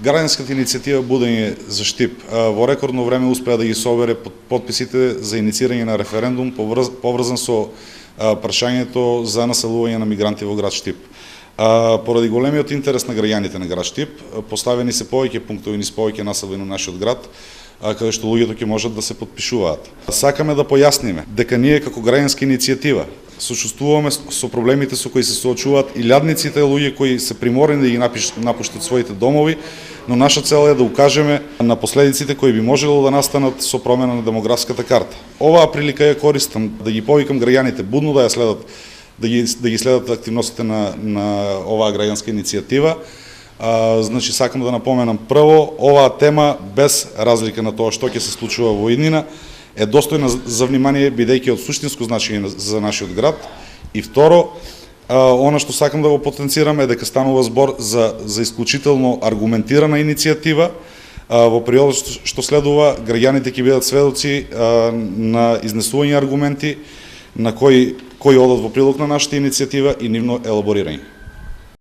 Граѓанската иницијатива Будење за Штип во рекордно време успеа да ги собере потписите за инициирање на референдум поврзан со прашањето за населување на мигранти во град Штип. Поради големиот интерес на граѓаните на град Штип, поставени се повеќе пунктови низ повеќе населби на нашиот град, каде што луѓето ќе можат да се потпишуваат. Сакаме да појасниме дека ние како граѓанска иницијатива сочувствуваме со проблемите со кои се соочуваат илјадниците луѓе кои се приморени да ги напуштат своите домови, но наша цел е да укажеме на последиците кои би можело да настанат со промена на демографската карта. Оваа прилика ја користам да ги повикам граѓаните будно да ја следат, да ги следат активностите на оваа граѓанска иницијатива. Значи, сакам да напоменам прво, оваа тема, без разлика на тоа што ќе се случува во иднина, е достојна за внимание, бидејќи од суштинско значење за нашиот град. И второ, она што сакам да го потенцирам е дека станува збор за исклучително аргументирана иницијатива. Во периодот што следува, граѓаните ќе бидат сведоци на изнесување аргументи на кои одат во прилог на нашата иницијатива и нивно елаборирање.